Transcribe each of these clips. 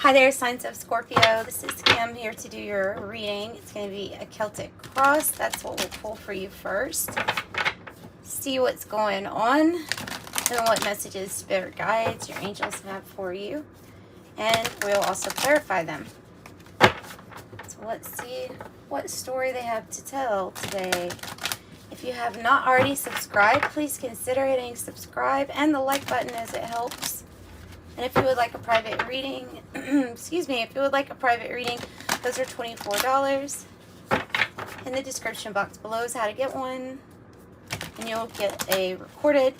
Hi there, signs of Scorpio. This is Kim here to do your reading. It's going to be a Celtic cross. That's what we'll pull for you first. See what's going on and what messages spirit guides your angels have for you. And we'll also clarify them. So let's see what story they have to tell today. If you have not already subscribed, please consider hitting subscribe and the like button as it helps. And if you would like a private reading, excuse me, if you would like a private reading, those are $24. In the description box below is how to get one. And you'll get a recorded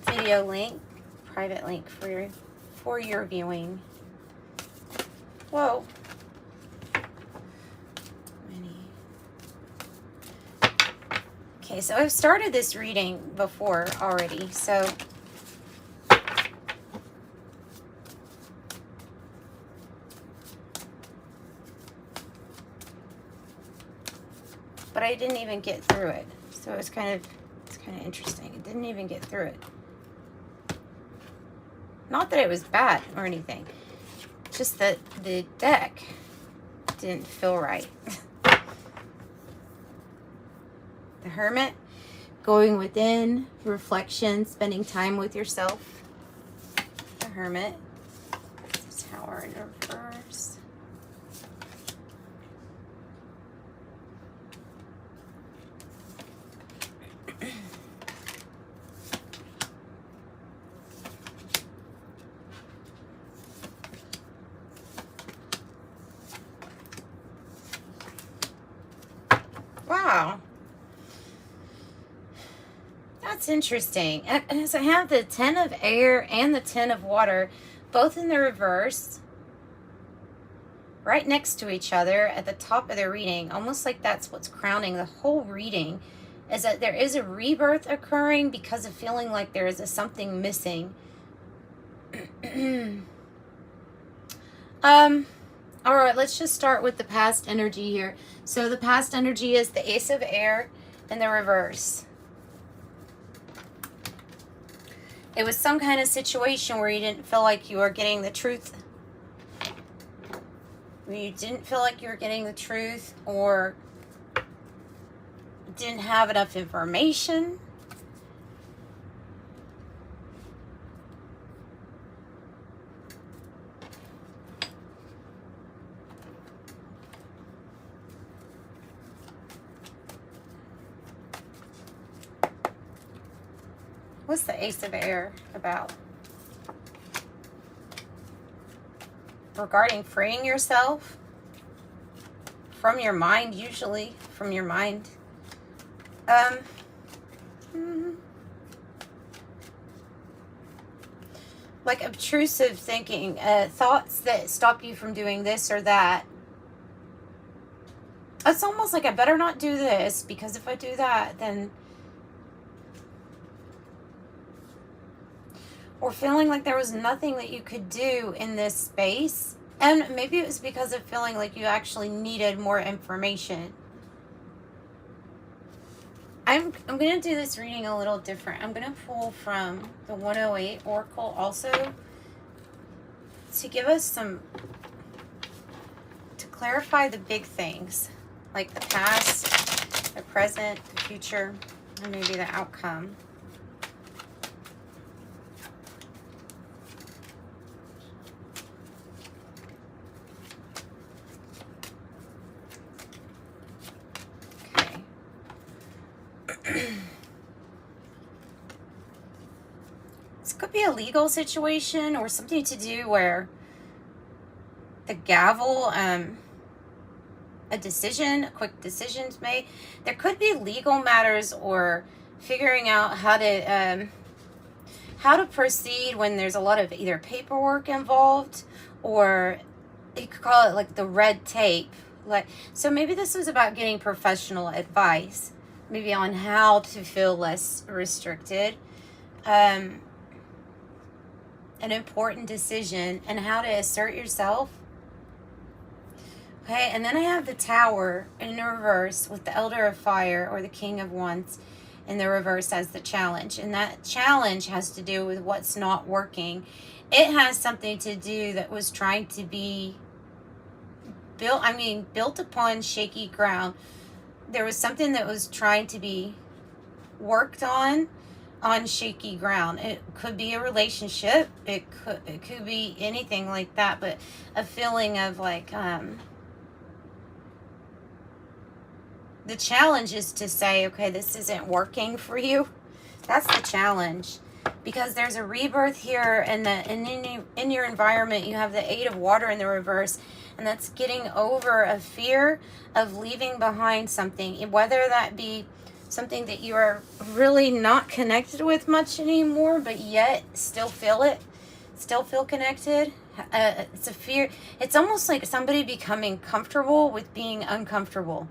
video link, private link for your viewing. Whoa. Okay, so I've started this reading before already, so but I didn't even get through it. So it's kind of interesting. It didn't even get through it. Not that it was bad or anything. Just that the deck didn't feel right. The Hermit, going within, reflection, spending time with yourself. The Hermit. The Tower in reverse. Wow. That's interesting. And so I have the 10 of air and the 10 of water, both in the reverse, right next to each other at the top of the reading. Almost like that's what's crowning the whole reading, is that there is a rebirth occurring because of feeling like there is something missing. All right, let's just start with the past energy here. So the past energy is the Ace of Air in the reverse. It was some kind of situation where you didn't feel like you were getting the truth. You didn't feel like you were getting the truth, or didn't have enough information. What's the Ace of Air about? Regarding freeing yourself from your mind, usually from your mind. Like obtrusive thinking, thoughts that stop you from doing this or that. It's almost like I better not do this, because if I do that, then... Or feeling like there was nothing that you could do in this space. And maybe it was because of feeling like you actually needed more information. I'm going to do this reading a little different. I'm going to pull from the 108 Oracle also to give us some, to clarify the big things, like the past, the present, the future, and maybe the outcome. This could be a legal situation or something to do where the gavel, a decision, a quick decision's made. There could be legal matters or figuring out how to proceed when there's a lot of either paperwork involved, or you could call it like the red tape. So maybe this was about getting professional advice, maybe on how to feel less restricted. An important decision and how to assert yourself. Okay, and then I have the Tower in reverse with the Elder of Fire or the King of Wands. in the reverse as the challenge. And that challenge has to do with what's not working. It has something to do that was trying to be built upon shaky ground. There was something that was trying to be worked on shaky ground. It could be a relationship. It could be anything like that, but a feeling of like, the challenge is to say, okay, this isn't working for you. That's the challenge, because there's a rebirth here, and in your environment you have the 8 of water in the reverse, and that's getting over a fear of leaving behind something, whether that be something that you are really not connected with much anymore, but yet still feel it, still feel connected. It's a fear. It's almost like somebody becoming comfortable with being uncomfortable.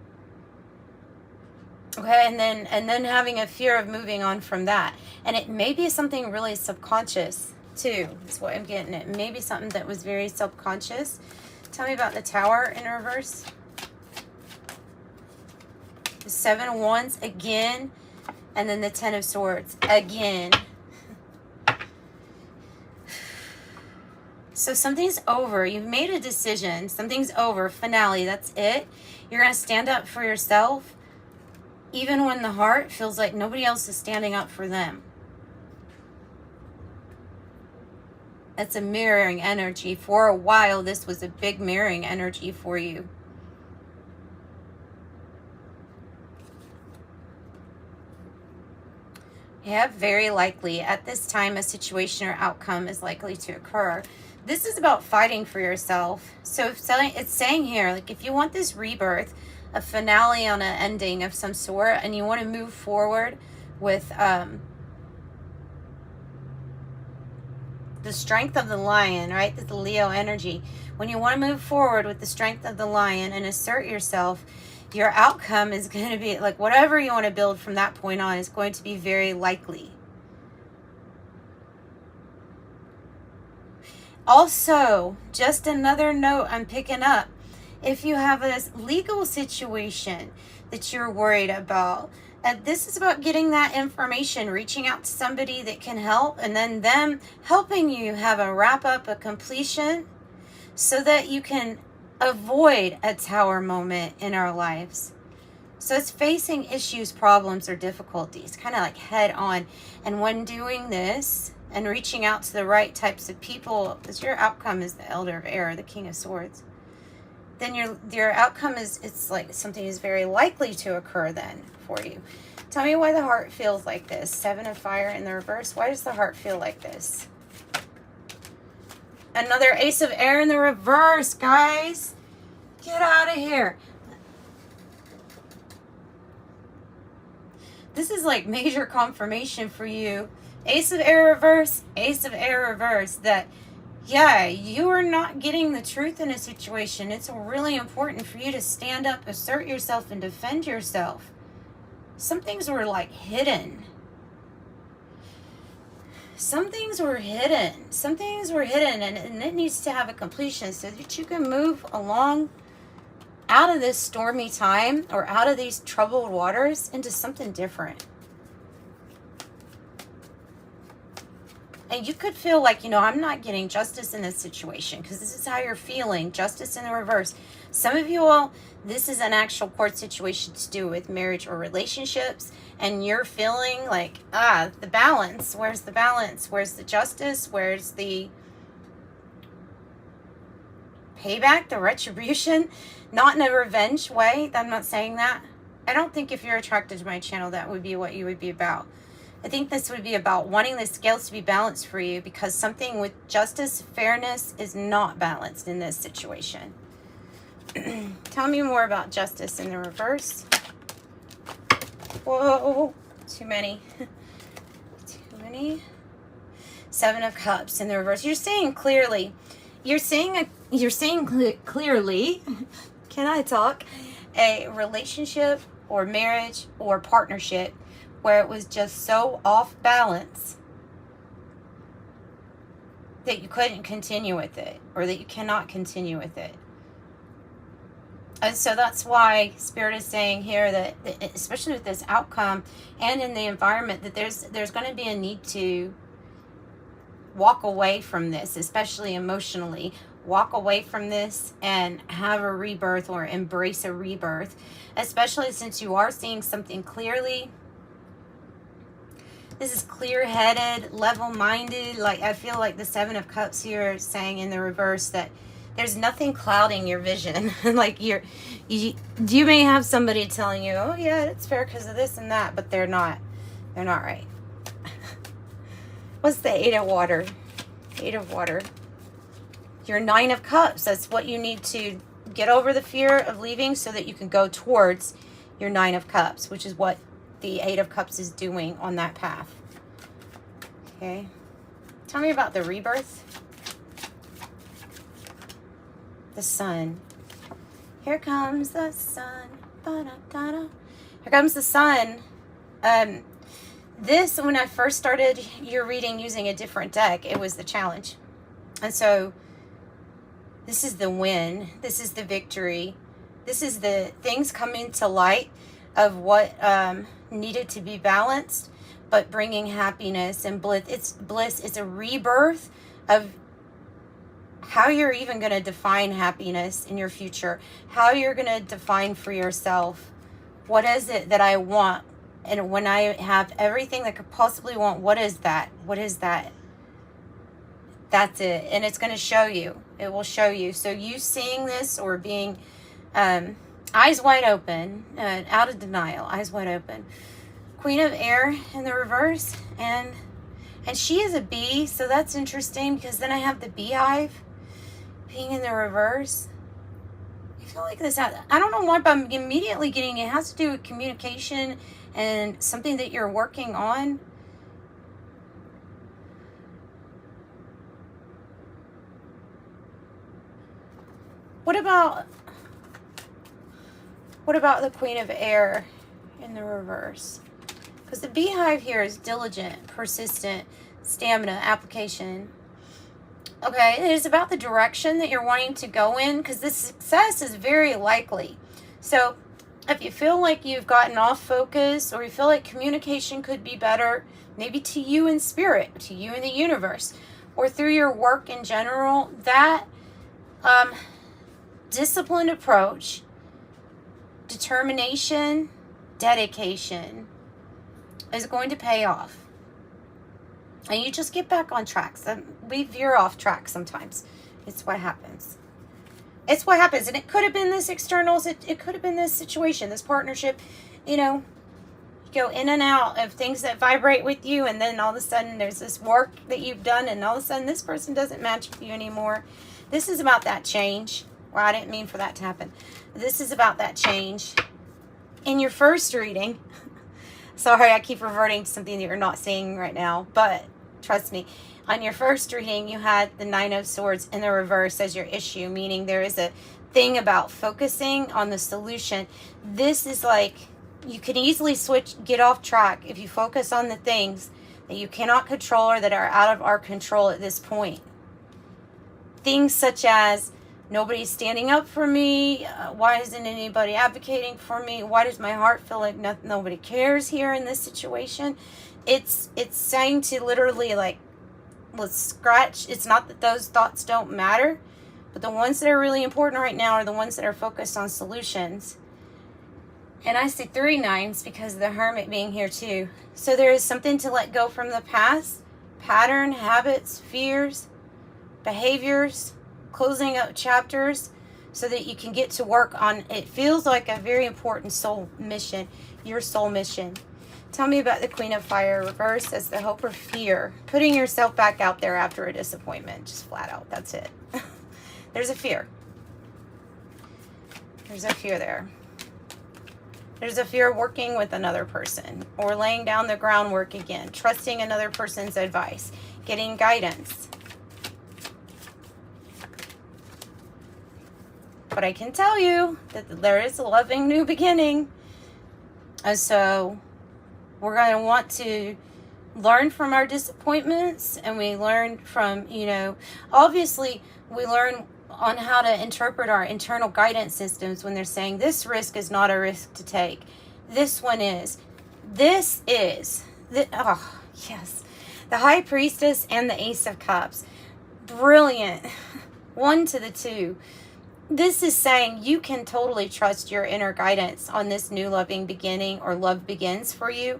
Okay, and then having a fear of moving on from that. And it may be something really subconscious too, is what I'm getting at. Maybe something that was very subconscious. Tell me about the Tower in reverse. The 7 of Wands again, and then the 10 of Swords again. So something's over. You've made a decision. Something's over. Finale. That's it. You're going to stand up for yourself, even when the heart feels like nobody else is standing up for them. That's a mirroring energy. For a while, this was a big mirroring energy for you. Yeah, very likely. At this time, a situation or outcome is likely to occur. This is about fighting for yourself. So it's saying here, like, if you want this rebirth, a finale on an ending of some sort, and you want to move forward with the strength of the lion, right? That's the Leo energy. When you want to move forward with the strength of the lion and assert yourself, your outcome is going to be like whatever you want to build from that point on is going to be very likely. Also, just another note I'm picking up. If you have a legal situation that you're worried about, this is about getting that information, reaching out to somebody that can help, and then them helping you have a wrap up, a completion, so that you can avoid a Tower moment in our lives. So it's facing issues, problems, or difficulties, kind of like head on. And when doing this and reaching out to the right types of people, because your outcome is the Elder of Air, the King of Swords, then your outcome is, it's like something is very likely to occur then for you. Tell me why the heart feels like this. 7 of Fire in the reverse. Why does the heart feel like this? Another Ace of Air in the reverse, guys. Get out of here. This is like major confirmation for you. Ace of Air reverse, Ace of Air reverse. That, yeah, you are not getting the truth in a situation. It's really important for you to stand up, assert yourself, and defend yourself. Some things were like hidden. Some things were hidden. Some things were hidden, and it needs to have a completion so that you can move along out of this stormy time or out of these troubled waters into something different. And you could feel like, you know, I'm not getting justice in this situation, because this is how you're feeling. Justice in the reverse. Some of you all, this is an actual court situation to do with marriage or relationships, and you're feeling like, the balance. Where's the balance? Where's the justice? Where's the payback, the retribution? Not in a revenge way. I'm not saying that. I don't think if you're attracted to my channel, that would be what you would be about. I think this would be about wanting the scales to be balanced for you, because something with justice, fairness is not balanced in this situation. Tell me more about justice in the reverse. Whoa, too many. Too many. 7 of Cups in the reverse. You're saying clearly. You're saying clearly. Can I talk? A relationship or marriage or partnership where it was just so off balance that you couldn't continue with it, or that you cannot continue with it. And so that's why Spirit is saying here that, especially with this outcome and in the environment, that there's going to be a need to walk away from this, especially emotionally. Walk away from this and have a rebirth, or embrace a rebirth, especially since you are seeing something clearly. This is clear-headed, level-minded. Like, I feel like the Seven of Cups here is saying in the reverse that there's nothing clouding your vision. Like, you may have somebody telling you, oh yeah, it's fair because of this and that, but they're not right. What's the Eight of Water? Eight of Water. Your Nine of Cups. That's what you need to get over the fear of leaving so that you can go towards your Nine of Cups, which is what the Eight of Cups is doing on that path. Okay. Tell me about the rebirth. The Sun. Here comes the sun. Ba-da-da-da. Here comes the sun. This, when I first started your reading using a different deck, it was the challenge. And so this is the win. This is the victory. This is the things coming to light of what needed to be balanced, but bringing happiness and bliss. It's a rebirth of how you're even going to define happiness in your future, how you're going to define for yourself, what is it that I want? And when I have everything that I could possibly want, what is that? What is that? That's it. And it's going to show you. It will show you. So you seeing this, or being eyes wide open, out of denial, eyes wide open. Queen of Air in the reverse. And she is a bee. So that's interesting, because then I have the beehive being in the reverse. I feel like this, I don't know why, but I'm immediately getting, it has to do with communication and something that you're working on. What about the Queen of Air in the reverse? Because the beehive here is diligent, persistent, stamina, application. Okay, it is about the direction that you're wanting to go in, because this success is very likely. So if you feel like you've gotten off focus, or you feel like communication could be better, maybe to you in spirit, to you in the universe, or through your work in general, that disciplined approach, determination, dedication is going to pay off. And you just get back on track. So we veer off track sometimes. It's what happens. It's what happens. And it could have been this externals. It could have been this situation, this partnership. You know, you go in and out of things that vibrate with you. And then all of a sudden there's this work that you've done. And all of a sudden this person doesn't match with you anymore. This is about that change. Well, I didn't mean for that to happen. This is about that change. In your first reading, sorry, I keep reverting to something that you're not seeing right now, but trust me, on your first reading, you had the Nine of Swords in the reverse as your issue, meaning there is a thing about focusing on the solution. This is like, you can easily get off track if you focus on the things that you cannot control or that are out of our control at this point. Things such as, nobody's standing up for me. Why isn't anybody advocating for me? Why does my heart feel like nobody cares here in this situation? It's saying to literally, like, let's scratch. It's not that those thoughts don't matter, but the ones that are really important right now are the ones that are focused on solutions. And I see 3 nines because of the Hermit being here too. So there is something to let go from the past, pattern, habits, fears, behaviors, closing up chapters so that you can get to work on, it feels like a very important soul mission, your soul mission. Tell me about the Queen of Fire reverse as the hope or fear. Putting yourself back out there after a disappointment, just flat out, that's it. There's a fear. There's a fear there. There's a fear of working with another person or laying down the groundwork again, trusting another person's advice, getting guidance. But I can tell you that there is a loving new beginning. And so we're going to want to learn from our disappointments, and we learn from, you know, obviously we learn on how to interpret our internal guidance systems when they're saying this risk is not a risk to take. This one is. This is. Oh, yes. The High Priestess and the Ace of Cups. Brilliant. 1 to the 2. This is saying you can totally trust your inner guidance on this new loving beginning, or love begins for you,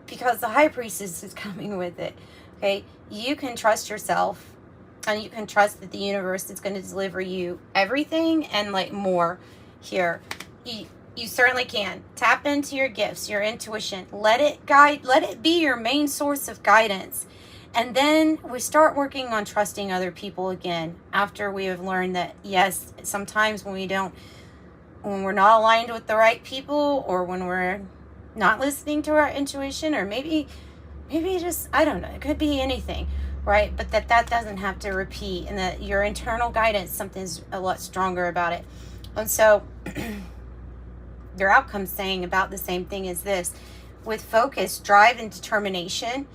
because the High Priestess is coming with it. Okay? You can trust yourself. And you can trust that the universe is going to deliver you everything and like more here. You certainly can. Tap into your gifts, your intuition. Let it guide, let it be your main source of guidance. And then we start working on trusting other people again, after we have learned that, yes, sometimes when we're not aligned with the right people, or when we're not listening to our intuition, or maybe just, I don't know, it could be anything. Right? But that doesn't have to repeat, and that your internal guidance, something's a lot stronger about it. And so your outcome's saying about the same thing as this. With focus, drive, and determination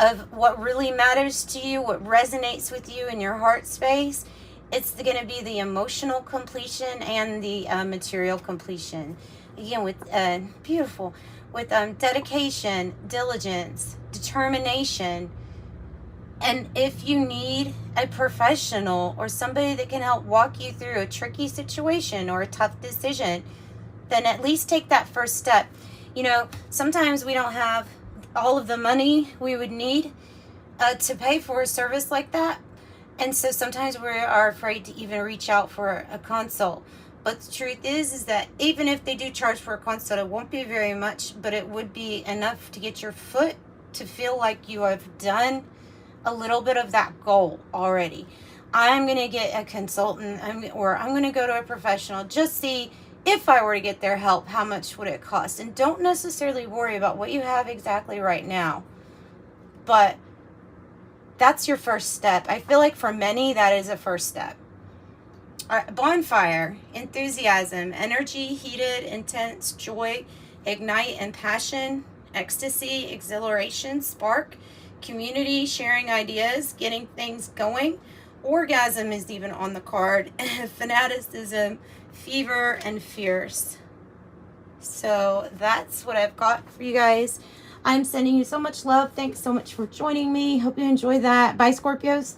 of what really matters to you, what resonates with you in your heart space, it's going to be the emotional completion and the material completion. Again, with beautiful, with dedication, diligence, determination. And if you need a professional or somebody that can help walk you through a tricky situation or a tough decision, then at least take that first step. You know, sometimes we don't have all of the money we would need to pay for a service like that. And so sometimes we are afraid to even reach out for a consult. But the truth is that even if they do charge for a consult, it won't be very much, but it would be enough to get your foot to feel like you have done a little bit of that goal already. I'm going to get a consultant, or I'm going to go to a professional, just see if I were to get their help, how much would it cost? And don't necessarily worry about what you have exactly right now. But that's your first step. I feel like for many, that is a first step. Bonfire, enthusiasm, energy, heated, intense, joy, ignite, and passion, ecstasy, exhilaration, spark, community, sharing ideas, getting things going. Orgasm is even on the card. Fanaticism, fever, and fierce. So that's what I've got for you guys. I'm sending you so much love. Thanks so much for joining me. Hope you enjoy that. Bye, Scorpios.